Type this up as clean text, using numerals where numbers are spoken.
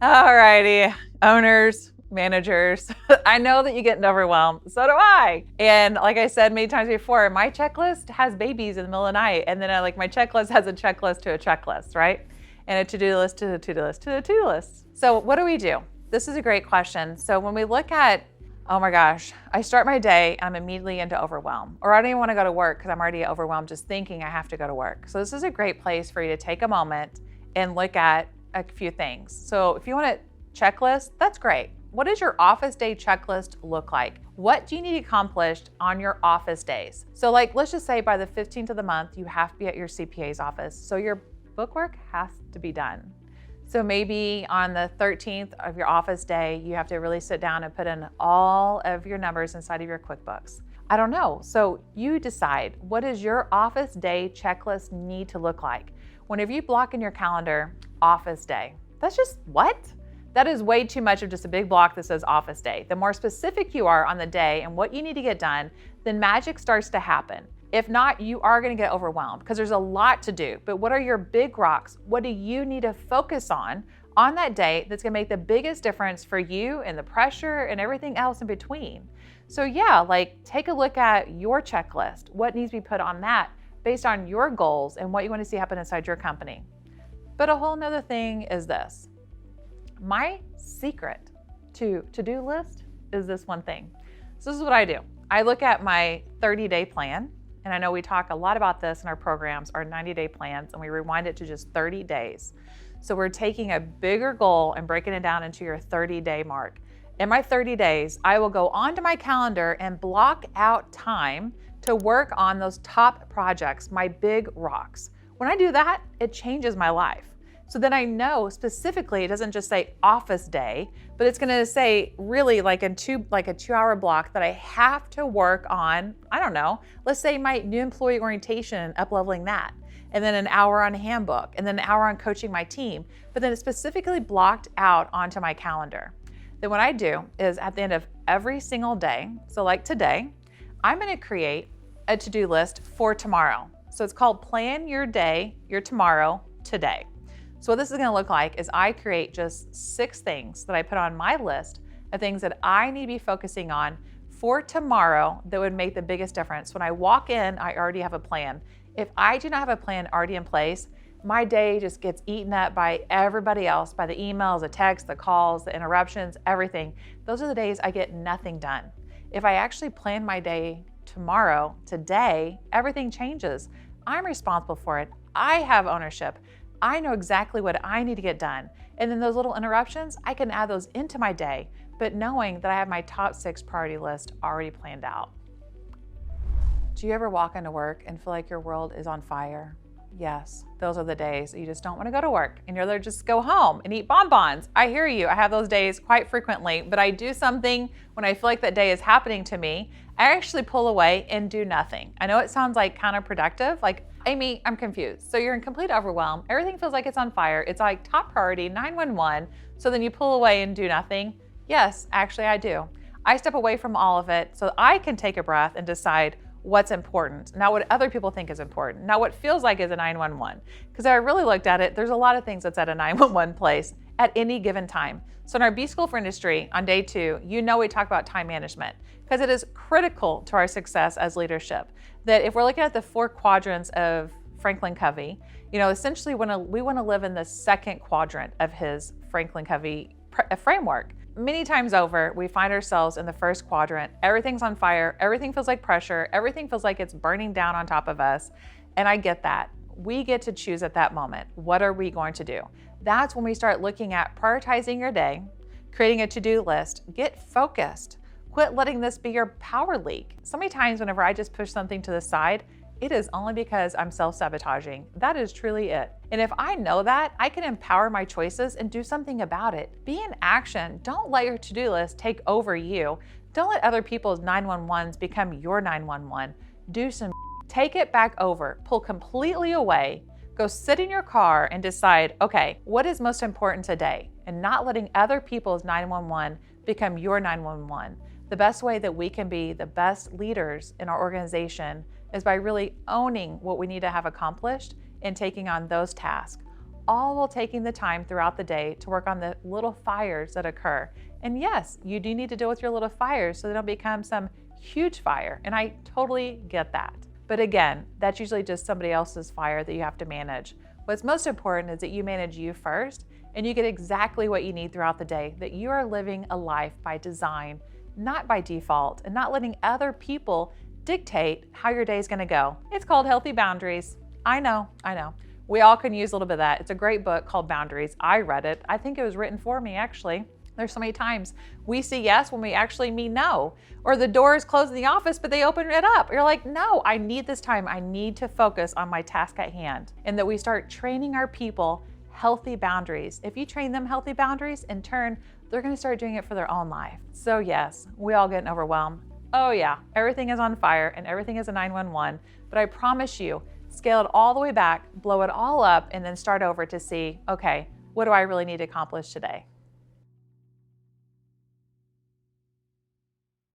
All righty, owners, managers, I know that you get overwhelmed. So do I. And like I said many times before, my checklist has babies in the middle of the night. And then my checklist has a checklist to a checklist, right? And a to-do list to a to-do list to a to-do list. So what do? This is a great question. So when we look at, oh my gosh, I start my day, I'm immediately into overwhelm. Or I don't even want to go to work because I'm already overwhelmed just thinking I have to go to work. So this is a great place for you to take a moment and look at a few things. So if you want a checklist, that's great. What does your office day checklist look like? What do you need accomplished on your office days? So let's just say by the 15th of the month, you have to be at your CPA's office. So your bookwork has to be done. So maybe on the 13th of your office day, you have to really sit down and put in all of your numbers inside of your QuickBooks. I don't know. So you decide, what does your office day checklist need to look like? Whenever you block in your calendar, office day, that's just what? That is way too much of just a big block that says office day. The more specific you are on the day and what you need to get done, then magic starts to happen. If not, you are going to get overwhelmed because there's a lot to do. But what are your big rocks? What do you need to focus on that day that's going to make the biggest difference for you and the pressure and everything else in between? So yeah, take a look at your checklist. What needs to be put on that based on your goals and what you want to see happen inside your company. But a whole nother thing is this. My secret to-do list is this one thing. So this is what I do. I look at my 30-day plan, and I know we talk a lot about this in our programs, our 90-day plans, and we rewind it to just 30 days. So we're taking a bigger goal and breaking it down into your 30-day mark. In my 30 days, I will go onto my calendar and block out time to work on those top projects, my big rocks. When I do that, it changes my life. So then I know specifically, it doesn't just say office day, but it's gonna say really like a 2-hour block that I have to work on, I don't know, let's say my new employee orientation and up-leveling that, and then an hour on handbook, and then an hour on coaching my team, but then it's specifically blocked out onto my calendar. Then what I do is at the end of every single day, so like today, I'm gonna create a to-do list for tomorrow. So it's called Plan Your Day, Your Tomorrow, Today. So what this is gonna look like is I create just 6 things that I put on my list of things that I need to be focusing on for tomorrow that would make the biggest difference. When I walk in, I already have a plan. If I do not have a plan already in place, my day just gets eaten up by everybody else, by the emails, the texts, the calls, the interruptions, everything. Those are the days I get nothing done. If I actually plan my day tomorrow, today, everything changes. I'm responsible for it. I have ownership. I know exactly what I need to get done. And then those little interruptions, I can add those into my day, but knowing that I have my top 6 priority list already planned out. Do you ever walk into work and feel like your world is on fire? Yes, those are the days you just don't want to go to work and you're there just go home and eat bonbons. I hear you. I have those days quite frequently, but I do something when I feel like that day is happening to me. I actually pull away and do nothing. I know it sounds like counterproductive, like, Amy, I'm confused. So you're in complete overwhelm. Everything feels like it's on fire. It's like top priority, 911. So then you pull away and do nothing. Yes, actually I do. I step away from all of it so I can take a breath and decide what's important, not what other people think is important, not what feels like is a 911. Because I really looked at it, there's a lot of things that's at a 911 place at any given time. So in our B School for Industry on day 2, we talk about time management because it is critical to our success as leadership. That if we're looking at the 4 quadrants of Franklin Covey, essentially we want to live in the second quadrant of his Franklin Covey framework. Many times over, we find ourselves in the first quadrant. Everything's on fire. Everything feels like pressure. Everything feels like it's burning down on top of us. And I get that. We get to choose at that moment. What are we going to do? That's when we start looking at prioritizing your day, creating a to-do list, get focused. Quit letting this be your power leak. So many times whenever I just push something to the side, it is only because I'm self-sabotaging. That is truly it. And if I know that, I can empower my choices and do something about it. Be in action. Don't let your to-do list take over you. Don't let other people's 911s become your 911. Do some take it back over, pull completely away, go sit in your car and decide, okay, what is most important today? And not letting other people's 911 become your 911. The best way that we can be the best leaders in our organization is by really owning what we need to have accomplished and taking on those tasks. all while taking the time throughout the day to work on the little fires that occur. And yes, you do need to deal with your little fires so they don't become some huge fire. And I totally get that. But again, that's usually just somebody else's fire that you have to manage. What's most important is that you manage you first and you get exactly what you need throughout the day, that you are living a life by design, not by default, and not letting other people dictate how your day is going to go. It's called Healthy Boundaries. I know. We all can use a little bit of that. It's a great book called Boundaries. I read it. I think it was written for me, actually. There's so many times we say yes when we actually mean no, or the door is closed in the office, but they open it up. You're like, no, I need this time. I need to focus on my task at hand. And that we start training our people healthy boundaries. If you train them healthy boundaries, in turn, they're going to start doing it for their own life. So yes, we all get overwhelmed. Oh yeah, everything is on fire and everything is a 911, but I promise you, scale it all the way back, blow it all up, and then start over to see, okay, what do I really need to accomplish today?